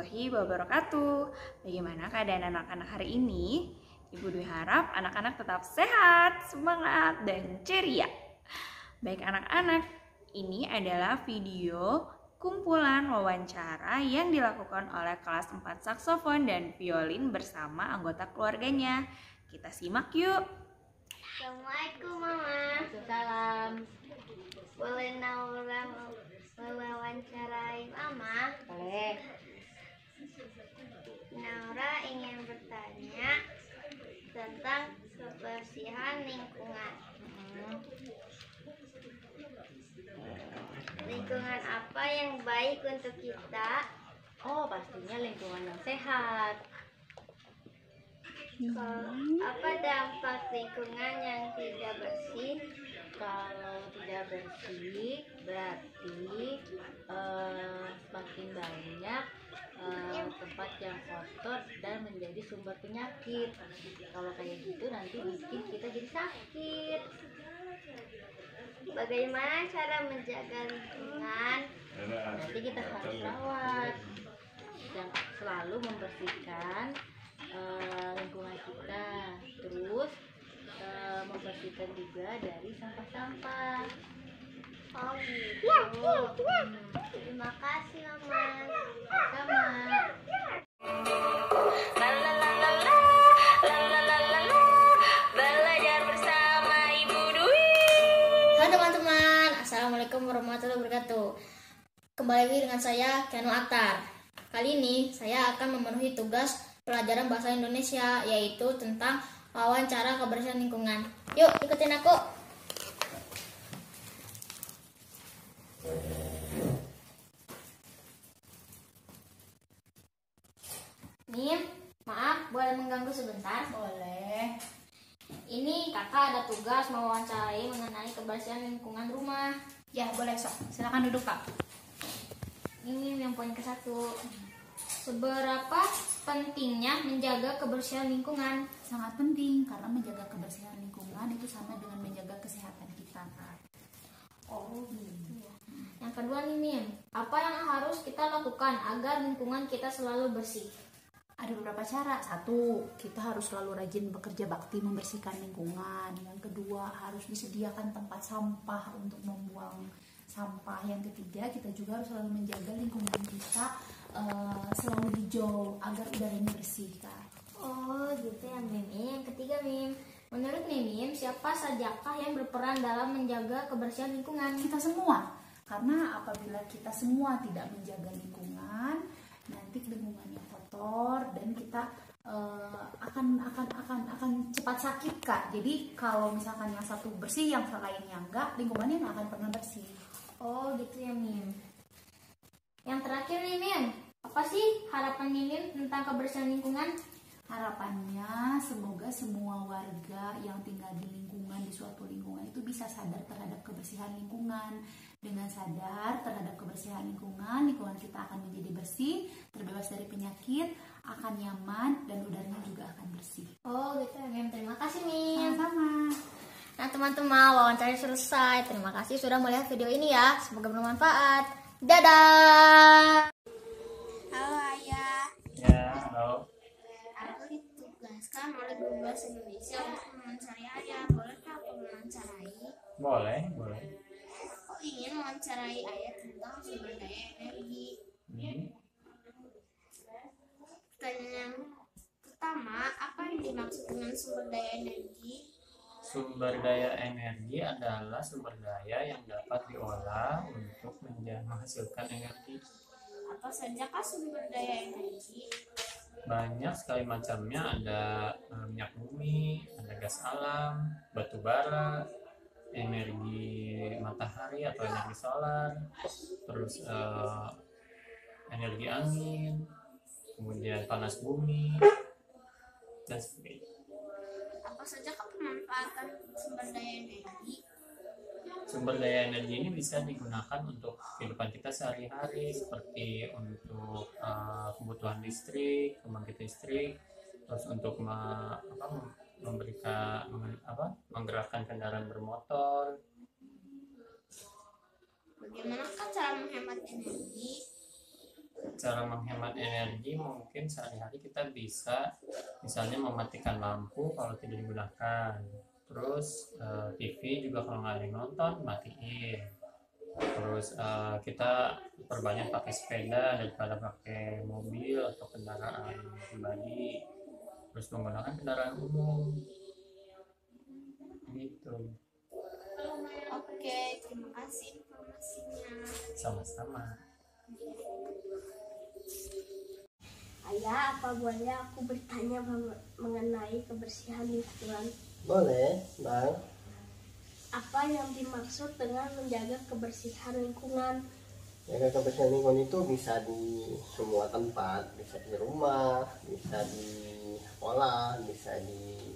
warahmatullahi wabarakatuh. Bagaimana keadaan anak-anak hari ini? Ibu Dwi harap anak-anak tetap sehat, semangat, dan ceria. Baik anak-anak, ini adalah video kumpulan wawancara yang dilakukan oleh kelas 4 saksofon dan violin bersama anggota keluarganya. Kita simak yuk. Assalamualaikum Mama. Salam. Boleh Naura mewawancarai Mama? Boleh. Naura ingin bertanya tentang kebersihan lingkungan. Lingkungan apa yang baik untuk kita? Oh, pastinya lingkungan yang sehat. Apa dampak lingkungan yang tidak bersih? Kalau tidak bersih, berarti semakin banyak tempat yang kotor dan menjadi sumber penyakit. Kalau kayak gitu nanti bikin kita jadi sakit. Bagaimana cara menjaga lingkungan? Nanti kita harus rawat dan selalu membersihkan lingkungan kita. Terus membersihkan juga dari sampah-sampah. Oh gitu. Terima kasih Mama. Sama. Belajar bersama Ibu Dwi. Halo teman-teman, Assalamualaikum warahmatullahi wabarakatuh. Kembali lagi dengan saya, Keanu Aktar. Kali ini saya akan memenuhi tugas pelajaran bahasa Indonesia, yaitu tentang wawancara kebersihan lingkungan. Yuk, ikutin aku. Mim, maaf, boleh mengganggu sebentar? Boleh. Ini kakak ada tugas mewawancarai mengenai kebersihan lingkungan rumah. Ya, boleh sok. Silakan duduk, Kak. Ini yang poin ke-1. Seberapa pentingnya menjaga kebersihan lingkungan? Sangat penting karena menjaga kebersihan lingkungan itu sama dengan menjaga kesehatan kita, Kak. Oh gitu ya. Yang kedua nih Mim, apa yang harus kita lakukan agar lingkungan kita selalu bersih? Ada beberapa cara. Satu, kita harus selalu rajin bekerja bakti membersihkan lingkungan. Yang kedua, harus disediakan tempat sampah untuk membuang sampah. Yang ketiga, kita juga harus selalu menjaga lingkungan kita selalu hijau agar udaranya bersih, Kak. Oh gitu ya Mim. Yang ketiga Mim, menurut Mim, siapa sajakah yang berperan dalam menjaga kebersihan lingkungan? Kita semua. Karena apabila kita semua tidak menjaga lingkungan, nanti lingkungannya kotor dan kita akan cepat sakit, Kak. Jadi kalau misalkan yang satu bersih, yang lainnya enggak, lingkungannya nggak akan pernah bersih. Oh gitu ya Mim. Yang terakhir nih Mim, apa sih harapan Mim tentang kebersihan lingkungan? Harapannya semoga semua warga yang tinggal di lingkungan, di suatu lingkungan itu bisa sadar terhadap kebersihan lingkungan. Dengan sadar terhadap kebersihan lingkungan kita akan menjadi bersih, terbebas dari penyakit, akan nyaman, dan udaranya juga akan bersih. Oh gitu ya Mim, terima kasih Mim. Sama-sama. Nah teman-teman, wawancara selesai. Terima kasih sudah melihat video ini ya. Semoga bermanfaat. Dadah. Halo Ayah. Ya, halo. Aku ditugaskan oleh Guru Bahasa Indonesia untuk mewawancarai Ayah. Bolehkah aku mewawancarai? Boleh, boleh. Aku ingin mewawancarai Ayah tentang sumber daya energi. Pertanyaan yang pertama, apa yang dimaksud dengan sumber daya energi? Sumber daya energi adalah sumber daya yang dapat diolah untuk menghasilkan energi. Apa sajakah sumber daya energi? Banyak sekali macamnya, ada minyak bumi, ada gas alam, batu bara, energi matahari atau energi solar, terus energi angin, kemudian panas bumi, dan sebagainya. Apa sajakah pemanfaatan sumber daya energi? Sumber daya energi ini bisa digunakan untuk kehidupan kita sehari-hari, seperti untuk kebutuhan listrik, pembangkit listrik, terus untuk menggerakkan kendaraan bermotor. Bagaimanakah cara menghemat energi? cara menghemat energi mungkin sehari-hari kita bisa misalnya mematikan lampu kalau tidak digunakan. Terus TV juga kalau nggak ada yang nonton matiin. Terus kita perbanyak pakai sepeda daripada pakai mobil atau kendaraan pribadi. Terus menggunakan kendaraan umum gitu. Oke, terima kasih informasinya. Sama-sama. Ayah, apa boleh aku bertanya mengenai kebersihan lingkungan? Boleh, Bang. Apa yang dimaksud dengan menjaga kebersihan lingkungan? Jaga kebersihan lingkungan itu bisa di semua tempat, bisa di rumah, bisa di sekolah, bisa di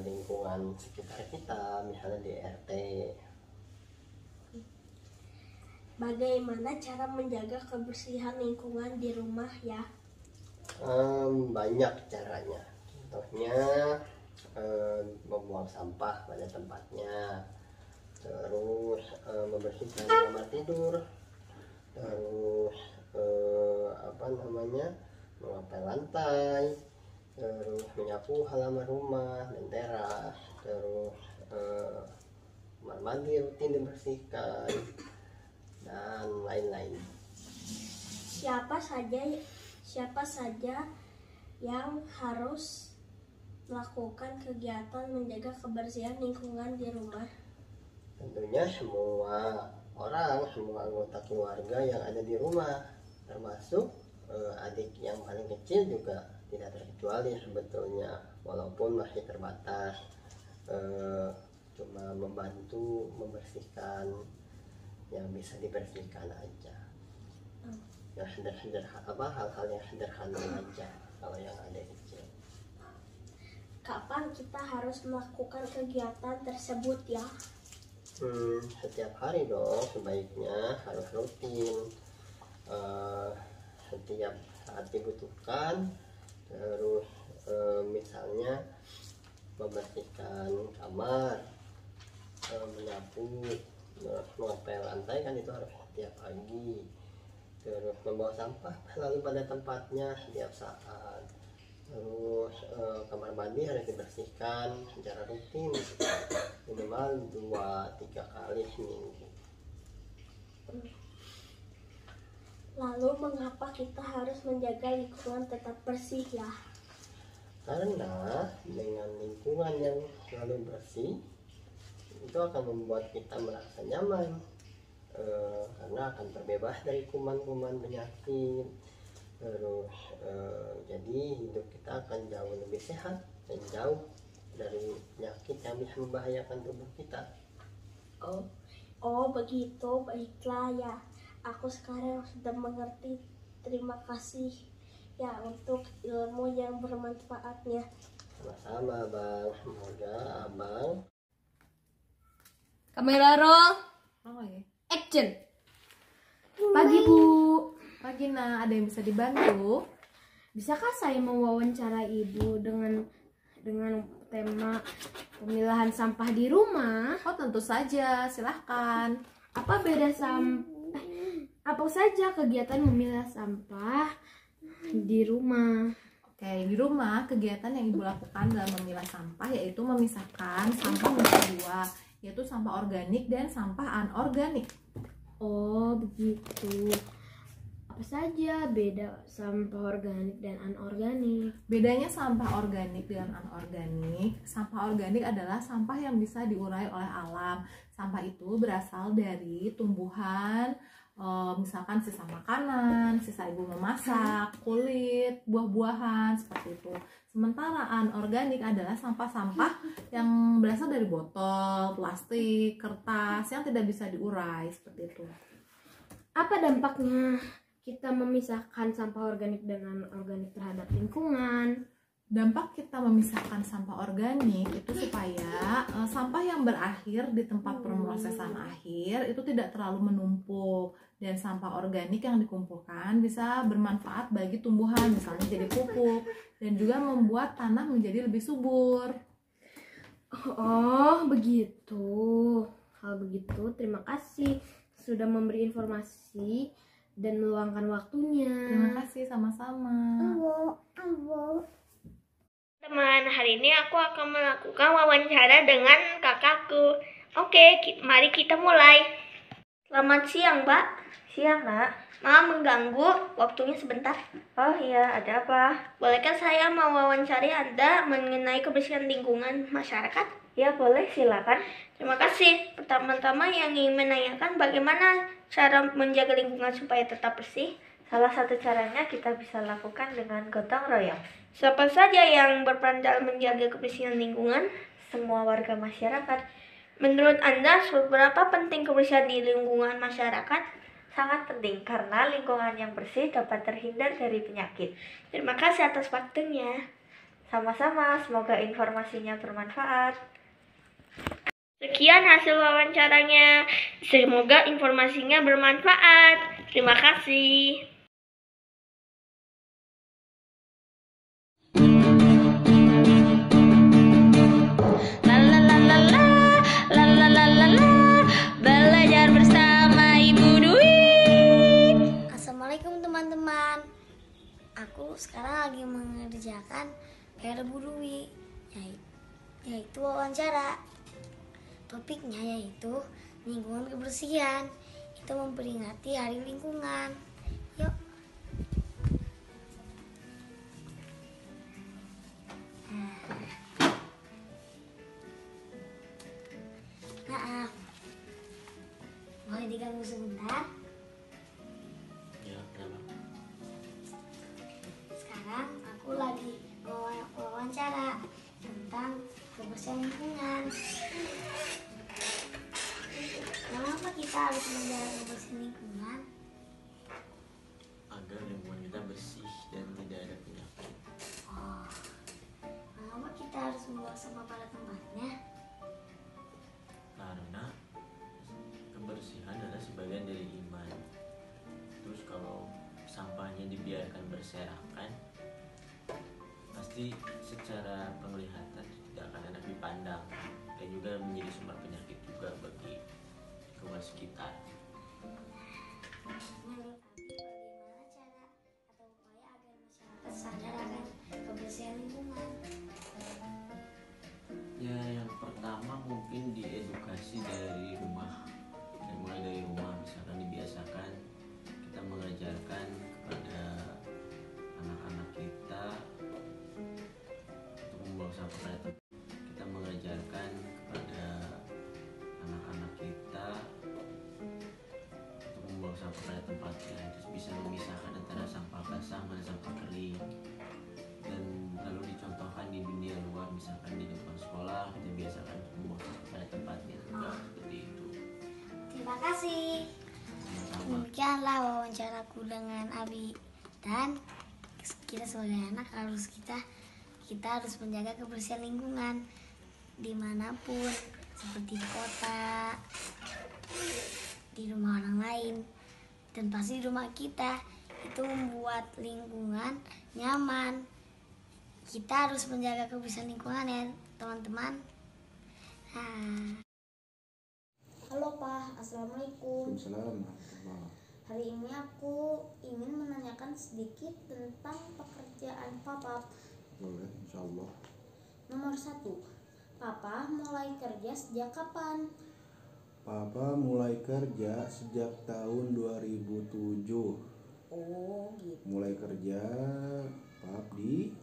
lingkungan sekitar kita, misalnya di RT. Bagaimana cara menjaga kebersihan lingkungan di rumah ya? Banyak caranya. Contohnya membuang sampah pada tempatnya, terus membersihkan kamar tidur, terus mengepel lantai, terus menyapu halaman rumah dan teras, terus kamar mandi rutin dibersihkan dan lain-lain. Siapa saja yang harus melakukan kegiatan menjaga kebersihan lingkungan di rumah? Tentunya semua orang, semua anggota keluarga yang ada di rumah, termasuk adik yang paling kecil juga tidak terkecuali sebetulnya, walaupun masih terbatas, cuma membantu membersihkan yang bisa dibersihkan aja. Ya hal-hal yang sederhana aja kalau yang ada kecil. Kapan kita harus melakukan kegiatan tersebut ya? Setiap hari dong, sebaiknya harus rutin, setiap saat dibutuhkan. Terus misalnya membersihkan kamar, menyapu, mengepel lantai kan itu harus setiap pagi. Terus membawa sampah selalu pada tempatnya setiap saat. Terus kamar mandi harus dibersihkan secara rutin, minimal 2-3 kali seminggu. Lalu mengapa kita harus menjaga lingkungan tetap bersih ya? Karena dengan lingkungan yang selalu bersih itu akan membuat kita merasa nyaman, karena akan terbebas dari kuman-kuman penyakit. Terus jadi hidup kita akan jauh lebih sehat dan jauh dari penyakit yang bisa membahayakan tubuh kita. Oh begitu, baiklah ya. Aku sekarang sudah mengerti. Terima kasih ya untuk ilmu yang bermanfaatnya. Sama-sama Bang, semoga Abang. Kamera roll, Oh ya. action. Pagi Bu, Pagi Nak, ada yang bisa dibantu? bisakah saya mewawancara Ibu dengan tema pemilahan sampah di rumah? Oh tentu saja, silahkan. Apa saja kegiatan memilah sampah di rumah? Oke, di rumah kegiatan yang Ibu lakukan dalam memilah sampah yaitu memisahkan sampah menjadi dua, yaitu sampah organik dan sampah anorganik. Oh begitu. Apa saja beda sampah organik dan anorganik? Bedanya sampah organik dengan anorganik, sampah organik adalah sampah yang bisa diurai oleh alam. Sampah itu berasal dari tumbuhan, misalkan sisa makanan, sisa ibu memasak, kulit, buah-buahan, seperti itu. Sementara anorganik adalah sampah-sampah yang berasal dari botol, plastik, kertas yang tidak bisa diurai, seperti itu. Apa dampaknya kita memisahkan sampah organik dan anorganik terhadap lingkungan? Dampak kita memisahkan sampah organik itu supaya sampah yang berakhir di tempat pemrosesan akhir itu tidak terlalu menumpuk, dan sampah organik yang dikumpulkan bisa bermanfaat bagi tumbuhan, misalnya jadi pupuk, dan juga membuat tanah menjadi lebih subur. Oh begitu. Kalau begitu terima kasih sudah memberi informasi dan meluangkan waktunya. Terima kasih, sama-sama. Teman, hari ini aku akan melakukan wawancara dengan kakakku. Oke, mari kita mulai. Selamat siang, Mbak. Siang, Nak. Maaf mengganggu, waktunya sebentar. Oh iya, ada apa? Bolehkah saya mewawancari Anda mengenai kebersihan lingkungan masyarakat? Ya, boleh, silakan. Terima kasih. Pertama-tama yang ingin menanyakan bagaimana cara menjaga lingkungan supaya tetap bersih? Salah satu caranya kita bisa lakukan dengan gotong royong. Siapa saja yang berperan dalam menjaga kebersihan lingkungan? Semua warga masyarakat. Menurut Anda, seberapa penting kebersihan di lingkungan masyarakat? Sangat penting, karena lingkungan yang bersih dapat terhindar dari penyakit. Terima kasih atas waktunya. Sama-sama, semoga informasinya bermanfaat. Sekian hasil wawancaranya. Semoga informasinya bermanfaat. Terima kasih. Belajar bersama Ibu Dwi. Assalamualaikum teman-teman. Aku sekarang lagi mengerjakan PR Bu Dwi, yaitu wawancara. Topiknya yaitu lingkungan kebersihan. Itu memperingati Hari Lingkungan. Yuk. Maaf, boleh diganggu sebentar? Ya, kenapa? Sekarang aku lagi wawancara tentang kebersihan lingkungan. Kenapa kita harus menjaga kebersihan lingkungan? Agar lingkungan kita bersih dan tidak ada penyakit. Oh, kenapa kita harus membuang sampah pada tempatnya? Karena kebersihan adalah sebagian dari iman. Terus kalau sampahnya dibiarkan berserakan, pasti secara penglihatan tidak akan enak dipandang, dan juga menjadi sumber penyakit juga bagi lingkungan sekitar. Menurut Abi, bagaimana cara atau upaya agar masyarakat sadar akan kebersihan lingkungan? Ya, yang pertama mungkin diedukasi dari rumah. Dan mulai dari rumah, misalkan dibiasakan kita mengajarkan kepada anak-anak kita untuk membuang sampah pada tempat. Kita mengajarkan kepada anak-anak kita untuk membuang sampah pada tempatnya, terus bisa memisahkan antara sampah basah dan sampah kering. Dan lalu dicontohkan di dunia luar, misalkan di depan sekolah kita biasakan membuang sampah pada tempatnya juga, seperti itu. Terima kasih. Sama-sama. Demikianlah wawancaraku dengan Abi, dan kita sebagai anak kita harus menjaga kebersihan lingkungan dimanapun, seperti di kota, di rumah orang lain, dan pasti di rumah kita. Itu membuat lingkungan nyaman. Kita harus menjaga kebersihan lingkungan ya teman-teman. Halo Pak, Assalamualaikum. Waalaikumsalam. Hari ini aku ingin menanyakan sedikit tentang pekerjaan Papa. Boleh, insya Allah. Nomor 1, Papa mulai kerja sejak kapan? Papa mulai kerja sejak tahun 2007. Oh gitu. Mulai kerja Pap di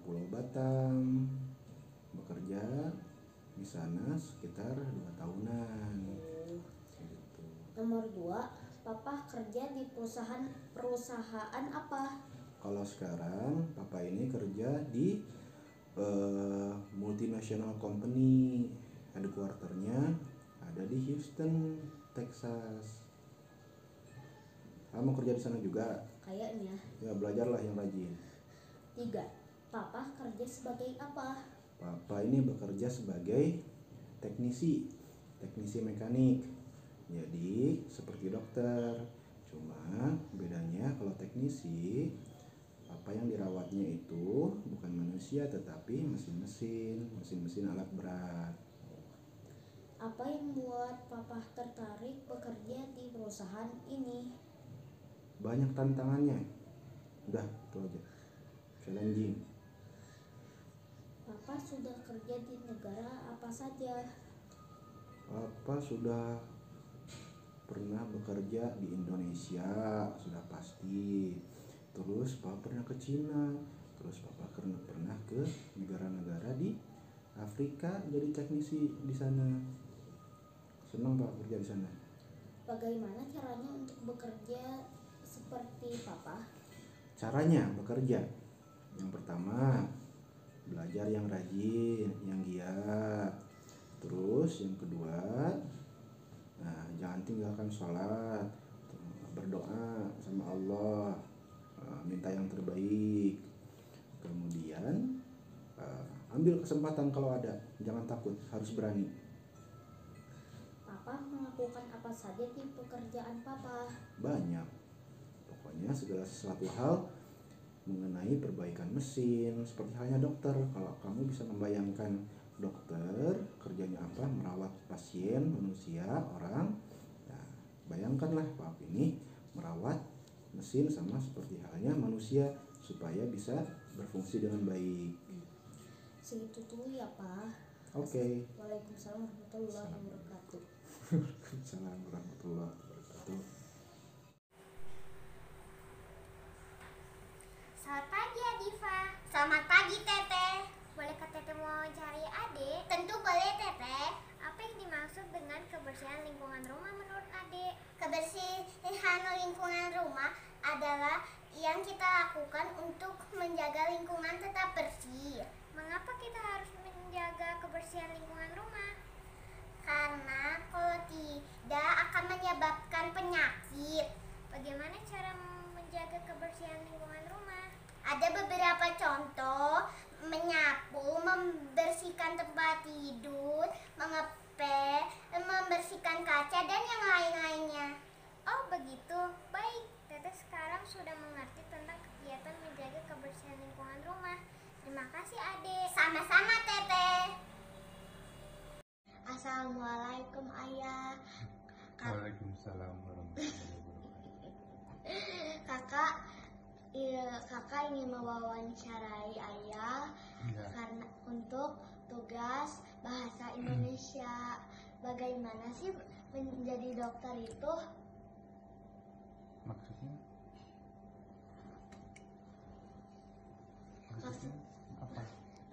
Pulau Batam. Bekerja di sana sekitar 2 tahunan. Gitu. Nomor 2, Papa kerja di perusahaan apa? Kalau sekarang Papa ini kerja di multinational company. Headquarternya ada di Houston, Texas. Kamu kerja di sana juga? Kayaknya. Ya, belajarlah yang rajin. 3, Papa kerja sebagai apa? Papa ini bekerja sebagai teknisi mekanik. Jadi seperti dokter. Cuma bedanya kalau teknisi, apa yang dirawatnya itu bukan manusia tetapi mesin-mesin alat berat. Apa yang membuat Papa tertarik bekerja di perusahaan ini? banyak tantangannya. Udah, itu aja. Challenging. Papa sudah kerja di negara apa saja? Papa sudah pernah bekerja di Indonesia, sudah pasti. Terus Papa pernah ke Cina. Terus Papa pernah ke negara-negara di Afrika jadi teknisi di sana. Senang Pak kerja di sana. Bagaimana caranya untuk bekerja seperti Papa? Caranya bekerja, yang pertama belajar yang rajin, yang giat. Terus yang kedua, nah, jangan tinggalkan sholat, berdoa sama Allah, minta yang terbaik. Kemudian ambil kesempatan kalau ada, jangan takut, harus berani. Papa melakukan apa saja di pekerjaan Papa? Banyak, pokoknya segala sesuatu hal mengenai perbaikan mesin, seperti halnya dokter. Kalau kamu bisa membayangkan dokter kerjanya apa, merawat pasien, manusia, orang, nah, bayangkanlah Pak ini merawat mesin sama seperti halnya manusia supaya bisa berfungsi dengan baik. Segitu dulu ya Pak. Oke. Waalaikumsalam warahmatullahi wabarakatuh. Waalaikumsalam warahmatullahi wabarakatuh. Selamat pagi Adifa. Selamat pagi Teteh. Bolehkah Teteh mau cari adik? Tentu boleh Teteh. Apa yang dimaksud dengan kebersihan lingkungan rumah menurut adik? Kebersihan lingkungan rumah adalah yang kita lakukan untuk menjaga lingkungan tetap bersih. Mengapa kita harus menjaga kebersihan lingkungan rumah? Karena kalau tidak akan menyebabkan penyakit. Bagaimana cara menjaga kebersihan lingkungan rumah? Ada beberapa contoh: menyapu, membersihkan tempat tidur, mengepel, membersihkan kaca, dan yang lain-lainnya. Oh begitu, baik. Teteh sekarang sudah mengerti tentang kegiatan menjaga kebersihan lingkungan rumah. Terima kasih adik. Sama-sama Teteh. Assalamualaikum Ayah. Waalaikumsalam warahmatullahi wabarakatuh. Kakak ingin mewawancarai Ayah karena untuk tugas bahasa Indonesia. Bagaimana sih menjadi dokter itu? Maksudnya apa?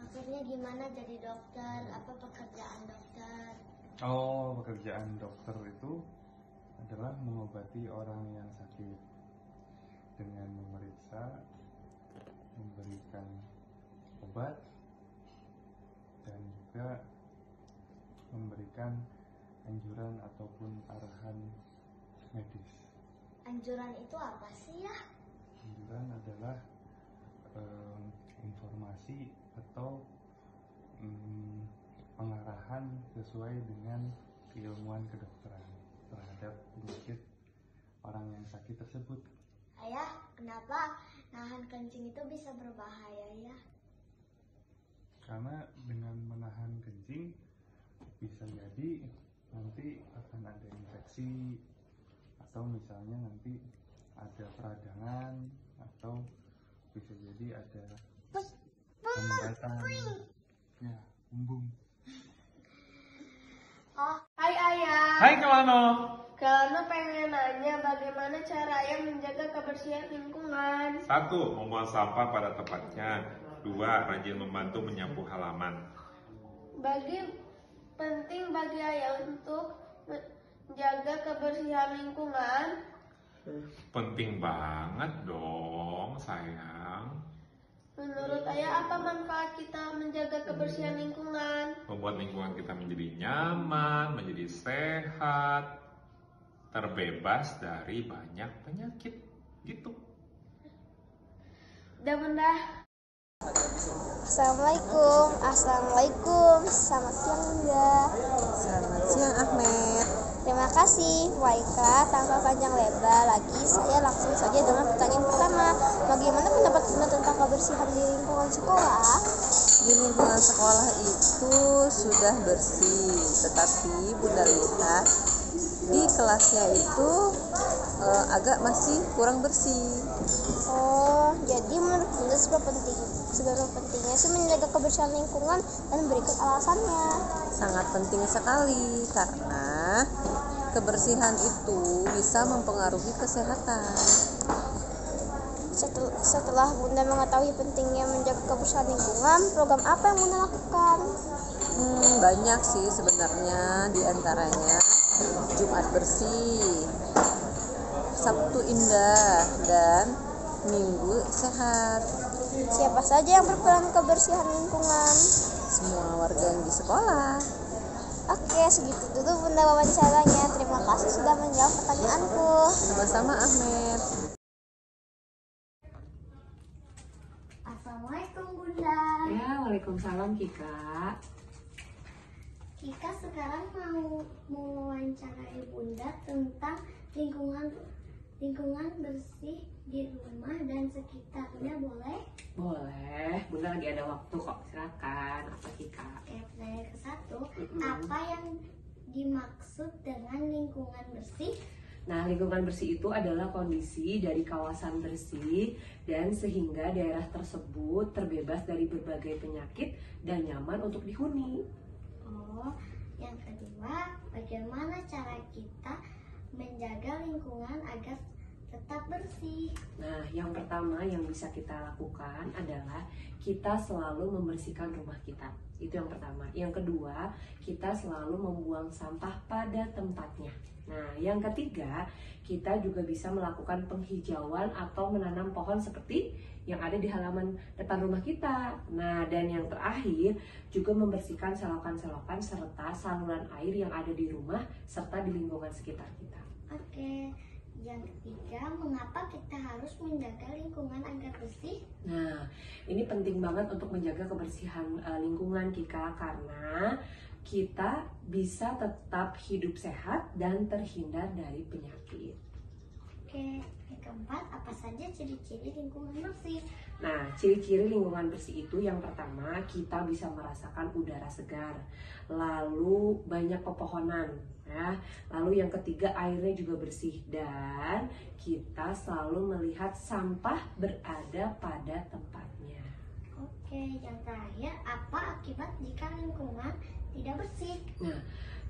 Maksudnya gimana jadi dokter? Apa pekerjaan dokter? Oh, pekerjaan dokter itu adalah mengobati orang yang sakit dengan memeriksa, memberikan obat, dan juga memberikan anjuran ataupun arahan medis. Anjuran itu apa sih ya? Anjuran adalah informasi atau pengarahan sesuai dengan keilmuan kedokteran terhadap penyakit orang yang sakit tersebut. Ayah, kenapa nahan kencing itu bisa berbahaya ya? Karena dengan menahan kencing bisa jadi nanti akan ada infeksi, atau misalnya nanti ada peradangan, atau bisa jadi ada pembatan, ya, umbung. Oh, hai Ayah. Hai Kelano. Kelano pengen nanya bagaimana cara Ayah menjaga kebersihan lingkungan. 1. Membuang sampah pada tempatnya. 2. Rajin membantu menyapu halaman. Penting bagi Ayah untuk menjaga kebersihan lingkungan. Penting banget dong sayang. Menurut Ayah apa manfaat kita menjaga kebersihan lingkungan? Membuat lingkungan kita menjadi nyaman, menjadi sehat, terbebas dari banyak penyakit gitu. Bunda. Assalamualaikum. Selamat siang Bunda. Selamat siang Ahmed. Terima kasih Waika. Tanpa panjang lebar lagi, saya langsung saja dengan pertanyaan pertama. Bagaimana pendapat Bunda tentang kebersihan di lingkungan sekolah? Di lingkungan sekolah itu sudah bersih, tetapi Bunda lihat di kelasnya itu agak masih kurang bersih. Oh, jadi menurut Bunda seberapa pentingnya sih menjaga kebersihan lingkungan dan berikut alasannya. Sangat penting sekali karena kebersihan itu bisa mempengaruhi kesehatan. Setelah Bunda mengetahui pentingnya menjaga kebersihan lingkungan, program apa yang Bunda lakukan? Banyak sih sebenarnya, diantaranya Jumat Bersih, Sabtu Indah, dan Minggu Sehat. Siapa saja yang berperan kebersihan lingkungan? Semua warga yang di sekolah. Oke, segitu dulu Bunda wawancaranya. Terima kasih sudah menjawab pertanyaanku. Sama-sama Ahmed. Assalamualaikum Bunda. Ya, waalaikumsalam Kika. Kika sekarang mau mewawancarai Bunda tentang lingkungan bersih di rumah dan sekitarnya, boleh? Boleh, Bunda lagi ada waktu kok, silakan. Apa Kika? Oke, pertanyaan ke-1, apa yang dimaksud dengan lingkungan bersih? Nah, lingkungan bersih itu adalah kondisi dari kawasan bersih dan sehingga daerah tersebut terbebas dari berbagai penyakit dan nyaman untuk dihuni. Oh, yang kedua, bagaimana cara kita menjaga lingkungan agar tetap bersih? Nah, yang pertama yang bisa kita lakukan adalah kita selalu membersihkan rumah kita. Itu yang pertama. Yang kedua, kita selalu membuang sampah pada tempatnya. Nah, yang ketiga, kita juga bisa melakukan penghijauan atau menanam pohon seperti yang ada di halaman depan rumah kita. Nah, dan yang terakhir, juga membersihkan selokan-selokan serta saluran air yang ada di rumah serta di lingkungan sekitar kita. Oke. Yang ketiga, mengapa kita harus menjaga lingkungan agar bersih? Nah, ini penting banget untuk menjaga kebersihan lingkungan Kika, karena kita bisa tetap hidup sehat dan terhindar dari penyakit. Oke, yang keempat, apa saja ciri-ciri lingkungan bersih? Nah, ciri-ciri lingkungan bersih itu yang pertama, kita bisa merasakan udara segar, lalu banyak pepohonan, ya. Lalu yang ketiga, airnya juga bersih dan kita selalu melihat sampah berada pada tempatnya. Oke, yang terakhir, apa akibat jika lingkungan tidak bersih? Nah,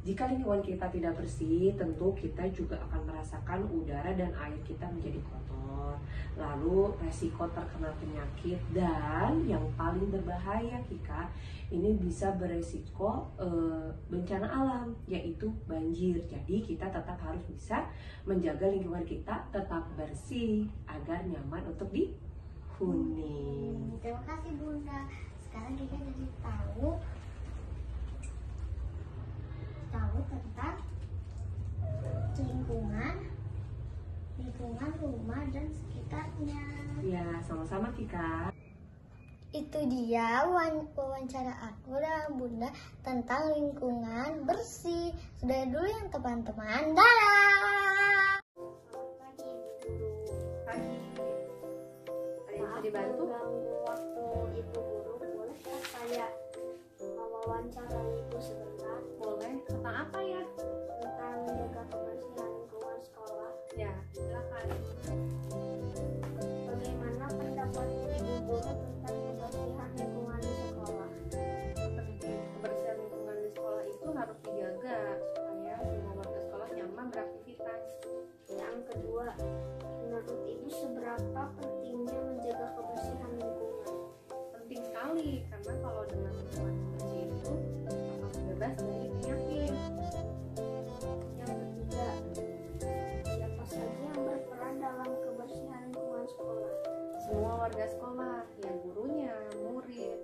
jika lingkungan kita tidak bersih, tentu kita juga akan merasakan udara dan air kita menjadi kotor. Lalu resiko terkena penyakit dan yang paling berbahaya Kika, ini bisa beresiko bencana alam, yaitu banjir. Jadi kita tetap harus bisa menjaga lingkungan kita tetap bersih agar nyaman untuk dihuni. Terima kasih Bunda. Sekarang kita jadi tahu tentang lingkungan rumah dan sekitarnya. Ya, sama-sama Kika. Itu dia wawancara aku dan Bunda tentang lingkungan bersih. Sudah dulu yang teman-teman. Dadah. Pagi. Ada yang bisa dibantu? Ganggu waktu Ibu Guru, bolehkah saya mewawancara Ibu sebentar? Boleh. Tentang apa ya? Tentang menjaga kebersihan lingkungan sekolah. Ya, silakan. Bagaimana pendapat Ibu Guru tentang kebersihan lingkungan di sekolah? Kebersihan lingkungan di sekolah itu harus dijaga supaya semua warga sekolah nyaman beraktivitas. Yang kedua, menurut Ibu seberapa pentingnya menjaga kebersihan lingkungan? Penting sekali, karena kalau dengan lingkungan bersih itu akan bebas dari penyakit. Yang ketiga, siapa saja yang berperan dalam kebersihan lingkungan sekolah? Semua warga sekolah, ya gurunya, murid,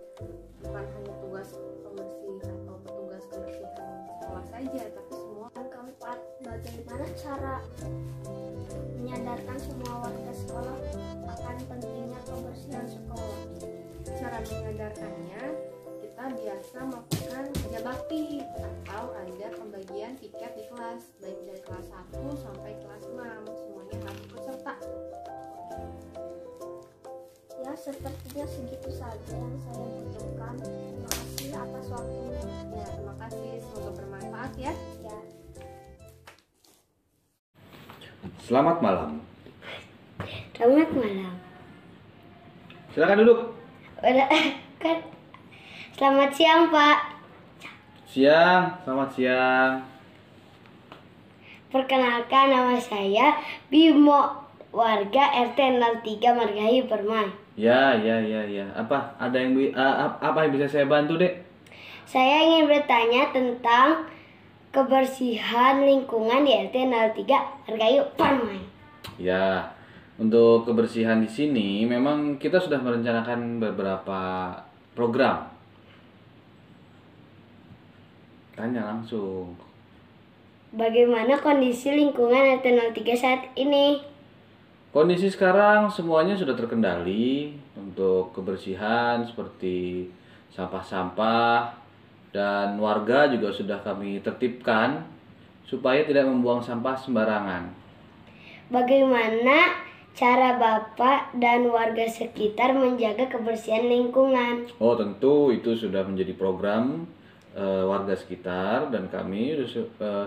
bukan hanya tugas pembersih atau petugas kebersihan sekolah saja, tapi semua. Yang keempat, bagaimana cara menyadarkan semua warga sekolah akan pentingnya kebersihan sekolah? Cara menyadarkannya, kita biasa melakukan kerja bakti atau ada pembagian piket di kelas, baik dari kelas 1 sampai kelas 6, semuanya harus ikut serta. Ya, sepertinya segitu saja yang saya butuhkan. Terima kasih atas waktunya. Ya, terima kasih, semoga bermanfaat ya. Ya. Selamat malam. Selamat malam. Silakan duduk. Udah kan. Selamat siang, Pak. Siang, selamat siang. Perkenalkan, nama saya Bimo, warga RT 03 Margahayu Permai. Ya. Apa? Apa yang bisa saya bantu, Dek? Saya ingin bertanya tentang kebersihan lingkungan di RT 03 Margahayu Permai. Ya, untuk kebersihan di sini memang kita sudah merencanakan beberapa program. Tanya langsung. Bagaimana kondisi lingkungan RT 03 saat ini? Kondisi sekarang semuanya sudah terkendali untuk kebersihan seperti sampah-sampah, dan warga juga sudah kami tertibkan supaya tidak membuang sampah sembarangan. Bagaimana cara Bapak dan warga sekitar menjaga kebersihan lingkungan? Oh, tentu itu sudah menjadi program warga sekitar dan kami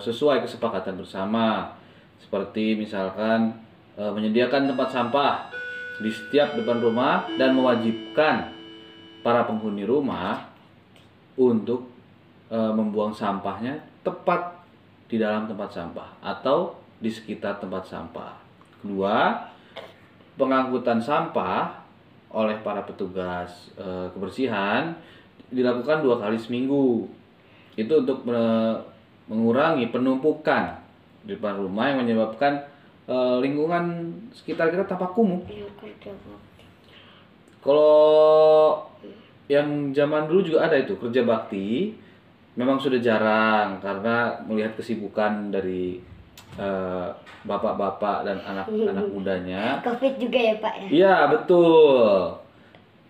sesuai kesepakatan bersama. Seperti misalkan menyediakan tempat sampah di setiap depan rumah dan mewajibkan para penghuni rumah untuk membuang sampahnya tepat di dalam tempat sampah atau di sekitar tempat sampah. Kedua, pengangkutan sampah oleh para petugas kebersihan dilakukan 2 kali seminggu. Itu untuk mengurangi penumpukan di depan rumah yang menyebabkan lingkungan sekitar kita tampak kumuh. Kalau yang zaman dulu juga ada itu kerja bakti, memang sudah jarang karena melihat kesibukan dari bapak-bapak dan anak-anak mudanya. Covid juga ya, Pak ya? Iya, betul.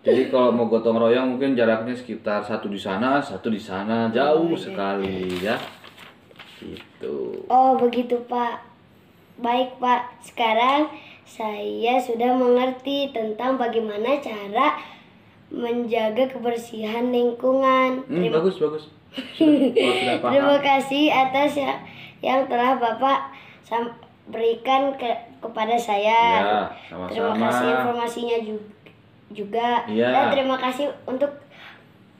Jadi kalau mau gotong royong mungkin jaraknya sekitar satu di sana, satu di sana, jauh sekali ya. Gitu. Oh, begitu, Pak. Baik, Pak. Sekarang saya sudah mengerti tentang bagaimana cara menjaga kebersihan lingkungan. Bagus. Sudah paham. Terima kasih atas yang telah Bapak berikan kepada saya. Ya, sama-sama. Terima kasih informasinya juga. Ya. Dan terima kasih untuk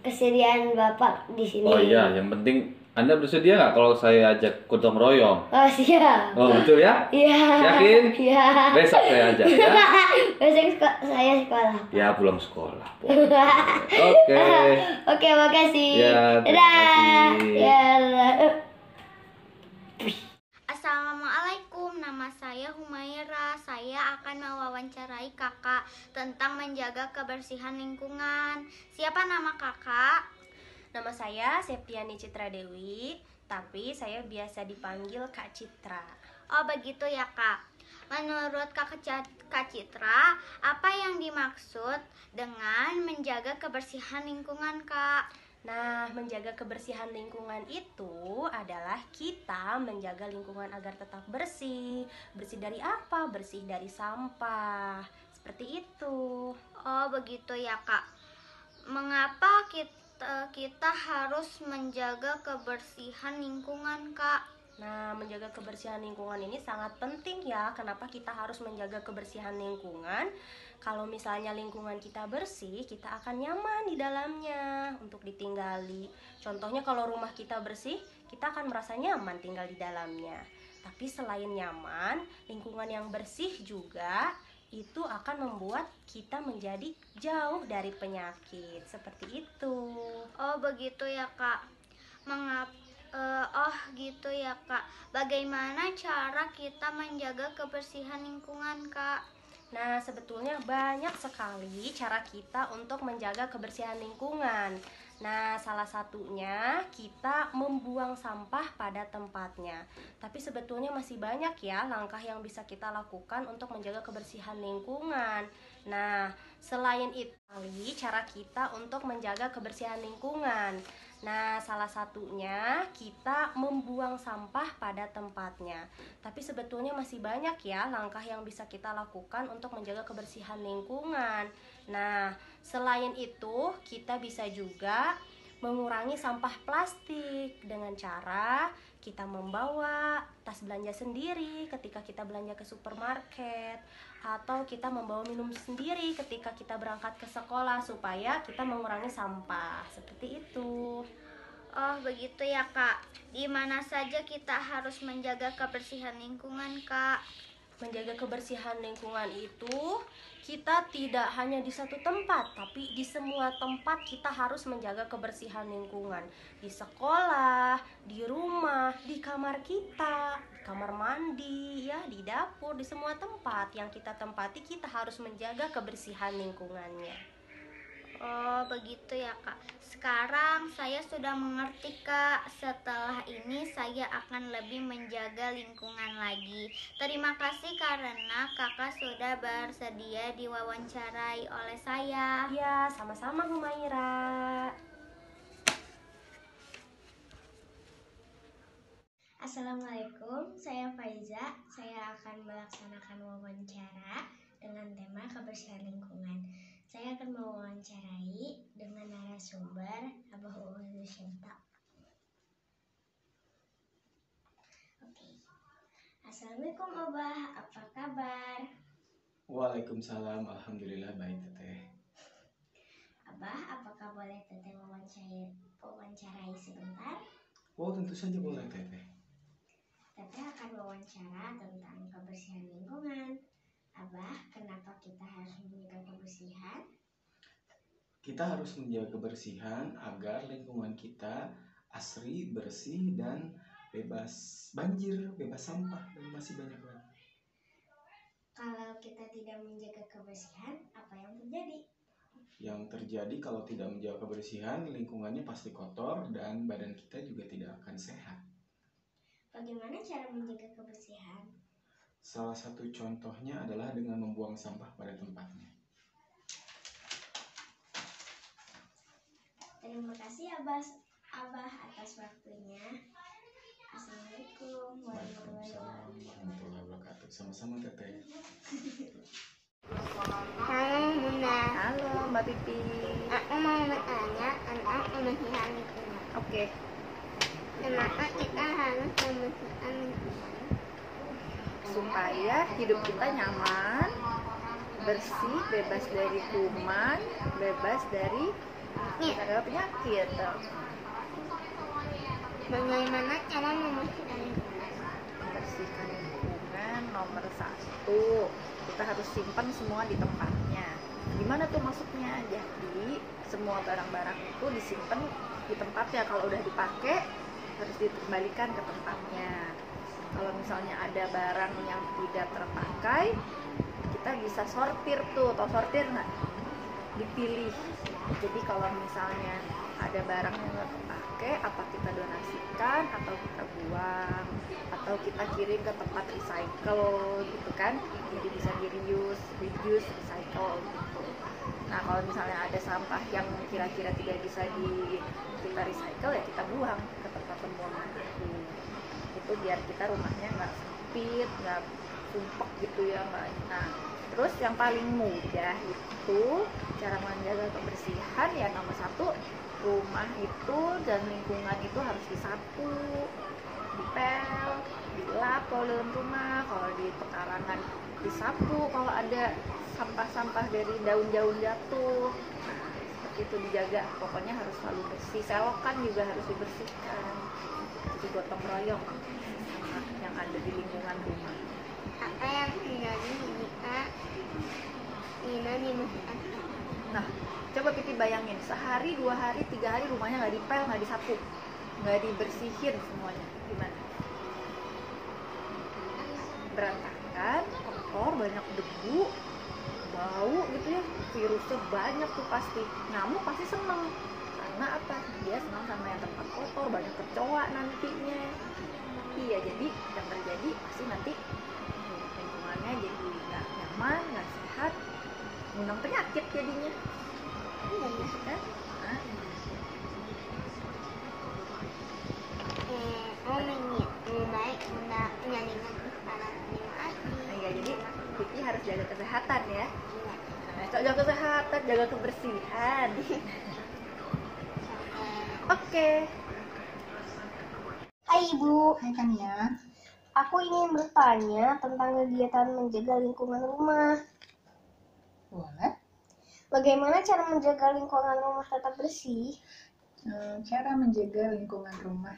kesediaan Bapak di sini. Oh iya, yang penting Anda bersedia nggak kalau saya ajak gotong royong? Oh, siap. Oh, betul ya? Iya. Yakin? Iya. Besok saya ajak ya. Besok saya sekolah. Ya, pulang sekolah. Oke. Oke, makasih. Ya, terima kasih. Ya. Assalamualaikum, nama saya Humaira. Saya akan mewawancarai kakak tentang menjaga kebersihan lingkungan. Siapa nama kakak? Nama saya Septiani Citra Dewi, tapi saya biasa dipanggil Kak Citra. Oh, begitu ya, Kak. Menurut Kak Citra, apa yang dimaksud dengan menjaga kebersihan lingkungan, Kak? Nah, menjaga kebersihan lingkungan itu adalah kita menjaga lingkungan agar tetap bersih. Bersih dari apa? Bersih dari sampah. Seperti itu. Oh, begitu ya, Kak. Mengapa kita harus menjaga kebersihan lingkungan, Kak? Nah, menjaga kebersihan lingkungan ini sangat penting ya. Kenapa kita harus menjaga kebersihan lingkungan? Kalau misalnya lingkungan kita bersih, kita akan nyaman di dalamnya untuk ditinggali. Contohnya kalau rumah kita bersih, kita akan merasa nyaman tinggal di dalamnya. Tapi selain nyaman, lingkungan yang bersih juga itu akan membuat kita menjadi jauh dari penyakit. Seperti itu. Oh, begitu ya, Kak. Oh, gitu ya, Kak. Bagaimana cara kita menjaga kebersihan lingkungan, Kak? Nah, sebetulnya banyak sekali cara kita untuk menjaga kebersihan lingkungan. Nah, salah satunya kita membuang sampah pada tempatnya. Tapi sebetulnya masih banyak ya langkah yang bisa kita lakukan untuk menjaga kebersihan lingkungan. Nah, selain itu, cara kita untuk menjaga kebersihan lingkungan. Nah, salah satunya kita membuang sampah pada tempatnya. Tapi sebetulnya masih banyak ya langkah yang bisa kita lakukan untuk menjaga kebersihan lingkungan. Nah, selain itu kita bisa juga mengurangi sampah plastik dengan cara kita membawa tas belanja sendiri ketika kita belanja ke supermarket, atau kita membawa minum sendiri ketika kita berangkat ke sekolah supaya kita mengurangi sampah. Seperti itu. Oh, begitu ya, Kak. Di mana saja kita harus menjaga kebersihan lingkungan, Kak? Menjaga kebersihan lingkungan itu kita tidak hanya di satu tempat, tapi di semua tempat kita harus menjaga kebersihan lingkungan. Di sekolah, di rumah, di kamar kita, di kamar mandi, ya, di dapur, di semua tempat yang kita tempati kita harus menjaga kebersihan lingkungannya. Oh, begitu ya, Kak. Sekarang saya sudah mengerti, Kak. Setelah ini saya akan lebih menjaga lingkungan lagi. Terima kasih karena Kakak sudah bersedia diwawancarai oleh saya. Ya, sama-sama Humaira. Assalamualaikum, saya Faiza. Saya akan melaksanakan wawancara dengan tema kebersihan lingkungan. Saya akan mewawancarai dengan narasumber Abah Uwais Syamta. Oke. Assalamualaikum Abah, apa kabar? Waalaikumsalam, alhamdulillah baik Teteh. Abah, apakah boleh Teteh mewawancarai sebentar? Oh, tentu saja boleh Teteh. Teteh akan wawancara tentang kebersihan lingkungan. Abah, kenapa kita harus menjaga kebersihan? Kita harus menjaga kebersihan agar lingkungan kita asri, bersih, dan bebas banjir, bebas sampah, dan masih banyak lagi. Kalau kita tidak menjaga kebersihan, apa yang terjadi? Yang terjadi kalau tidak menjaga kebersihan, lingkungannya pasti kotor dan badan kita juga tidak akan sehat. Bagaimana cara menjaga kebersihan? Salah satu contohnya adalah dengan membuang sampah pada tempatnya. Terima kasih Abah atas waktunya. Assalamualaikum warahmatullahi wabarakatuh. Sama-sama Teteh. Halo Bunda. Halo Mbak Pipi. Aku mau bertanya tentang kebersihan lingkungan. Oke. Kenapa kita harus membersihkan lingkungan? Supaya hidup kita nyaman, bersih, bebas dari kuman, bebas dari penyakit. Bagaimana cara membersihkan lingkungan? Membersihkan lingkungan nomor 1, kita harus simpan semua di tempatnya. Gimana tuh maksudnya? Jadi semua barang-barang itu disimpan di tempatnya. Kalau udah dipakai harus dikembalikan ke tempatnya. Kalau misalnya ada barang yang tidak terpakai, kita bisa sortir tuh. Tahu sortir nggak? Dipilih. Jadi kalau misalnya ada barang yang nggak terpakai, apa kita donasikan atau kita buang atau kita kirim ke tempat recycle gitu kan? Jadi bisa di reuse, recycle gitu. Nah kalau misalnya ada sampah yang kira-kira tidak bisa kita recycle, ya kita buang ke tempat pembuangan itu. Itu biar kita rumahnya nggak sempit, nggak sumpek gitu ya, nggak. Nah terus yang paling mudah itu cara menjaga kebersihan ya nomor 1, rumah itu dan lingkungan itu harus disapu, dipel, dilap kalau dalam rumah, kalau di pekarangan disapu, kalau ada sampah-sampah dari daun-daun jatuh. Nah, seperti itu dijaga, pokoknya harus selalu bersih. Selokan juga harus dibersihkan. Jadi gotong royong sama yang ada di lingkungan rumah. Apa yang terjadi jika tidak dibersihkan? Nah, coba Pipi bayangin, sehari, 2 hari, 3 hari rumahnya nggak dipel, nggak disapu, nggak dibersihin semuanya, gimana? Berantakan, kotor, banyak debu, bau gitu ya, virusnya banyak tuh pasti. Nyamuk pasti seneng, karena apa? Dia senang sama yang tempat kotor, banyak kecoa nantinya. Iya, jadi yang terjadi pasti nanti lingkungannya jadi nggak nyaman, nggak sehat, ngundang penyakit jadinya. Iya gitu kan? Nah. Lebih baik menyalinkan kepada Iya, jadi Vicky harus jaga kesehatan ya. Nah, jaga kesehatan, jaga kebersihan. Oke. Hai Ibu. Hai Kania. Aku ingin bertanya tentang kegiatan menjaga lingkungan rumah. Boleh. Bagaimana cara menjaga lingkungan rumah tetap bersih? Cara menjaga lingkungan rumah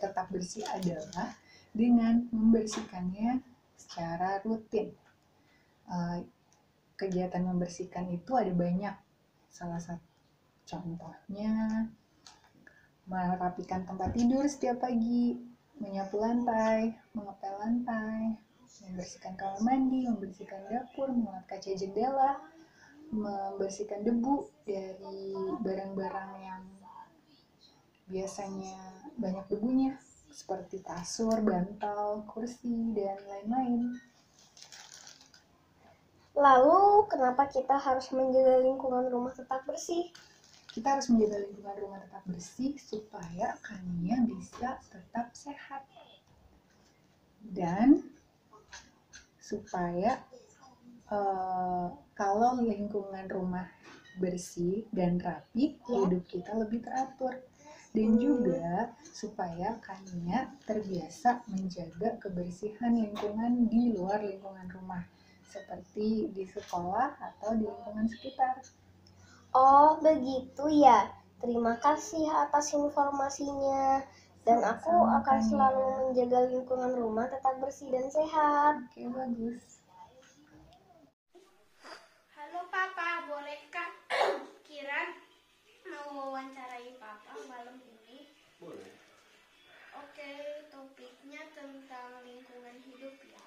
tetap bersih adalah dengan membersihkannya secara rutin. Kegiatan membersihkan itu ada banyak. Salah satu contohnya merapikan tempat tidur setiap pagi, menyapu lantai, mengepel lantai, membersihkan kamar mandi, membersihkan dapur, mengelap kaca jendela, membersihkan debu dari barang-barang yang biasanya banyak debunya, seperti kasur, bantal, kursi, dan lain-lain. Lalu, kenapa kita harus menjaga lingkungan rumah tetap bersih? Kita harus menjaga lingkungan rumah tetap bersih supaya Kania bisa tetap sehat. Dan supaya kalau lingkungan rumah bersih dan rapi, hidup kita lebih teratur. Dan juga supaya Kania terbiasa menjaga kebersihan lingkungan di luar lingkungan rumah, seperti di sekolah atau di lingkungan sekitar. Oh, begitu ya. Terima kasih atas informasinya. Dan aku akan selalu menjaga lingkungan rumah tetap bersih dan sehat. Oke, bagus. Halo Papa, bolehkah Kiran mau wawancarai Papa malam ini? Boleh. Oke, topiknya tentang lingkungan hidup ya.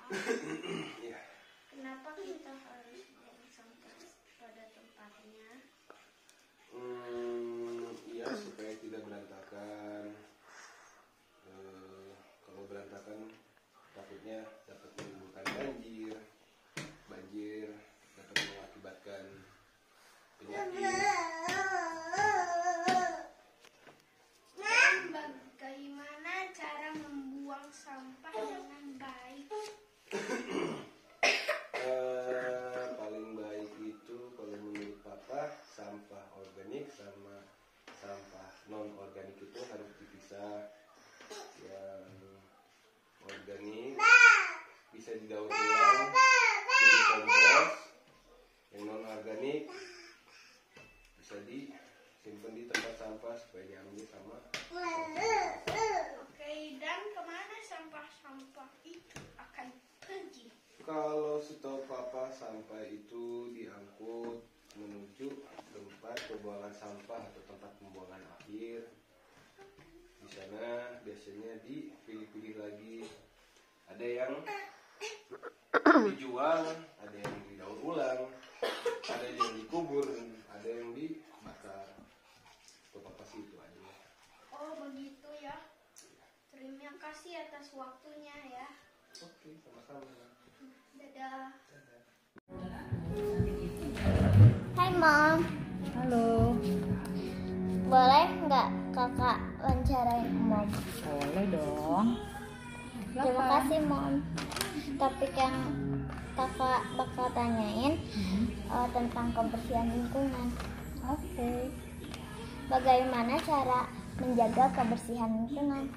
Iya. Kenapa kita harus buang sampah pada tempatnya? Ya supaya tidak berantakan. Kalau berantakan takutnya dapat menimbulkan banjir dapat mengakibatkan penyakit. Bagaimana cara membuang sampah dengan baik? Paling baik itu kalau menurut Papa sampah organik sama sampah non organik itu harus dipisah. Yang organik bisa didaur ulang jadi kompos, yang non organik bisa disimpan di tempat sampah supaya diambil sama Oke, dan kemana sampah-sampah itu akan pergi? Kalau setahu Papa sampah itu diangkut menuju tempat pembuangan sampah atau tempat pembuangan akhir. Di sana biasanya dipilih-pilih lagi. Ada yang dijual, ada yang didaur ulang, ada yang dikubur, ada yang dibakar. Itu Papa sih itu aja. Oh, begitu ya. Terima kasih atas waktunya ya. Oke, sama-sama. Dadah. Hai Mom. Halo. Boleh nggak kakak wawancarain Mom? Boleh dong. Terima kasih Mom. Topik yang kakak bakal tanyain tentang kebersihan lingkungan. Oke. Bagaimana cara menjaga kebersihan lingkungan?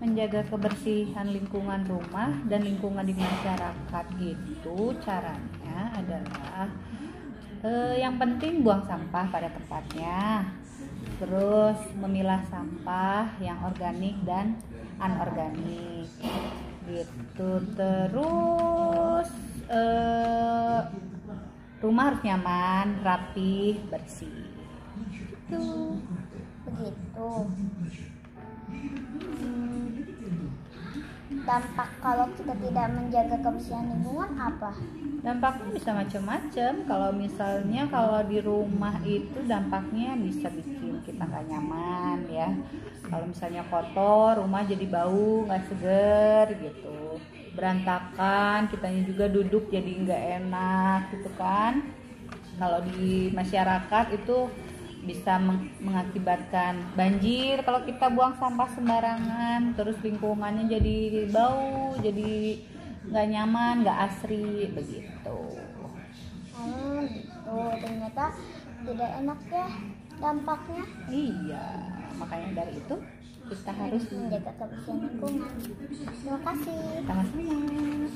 Menjaga kebersihan lingkungan rumah dan lingkungan di masyarakat itu caranya adalah yang penting buang sampah pada tempatnya, terus memilah sampah yang organik dan anorganik gitu, terus rumah harus nyaman, rapi, bersih gitu. Begitu. Dampak kalau kita tidak menjaga kebersihan lingkungan apa? Dampaknya bisa macam-macam. Kalau misalnya kalau di rumah itu dampaknya bisa bikin kita nggak nyaman ya. Kalau misalnya kotor, rumah jadi bau, nggak seger gitu. Berantakan, kitanya juga duduk jadi nggak enak gitu kan. Kalau di masyarakat itu bisa mengakibatkan banjir kalau kita buang sampah sembarangan, terus lingkungannya jadi bau, jadi nggak nyaman, nggak asri begitu. Gitu. Ternyata tidak enak ya. dampaknya. Iya, makanya dari itu kita harus menjaga kebersihan lingkungan. Terima kasih. Sama-sama.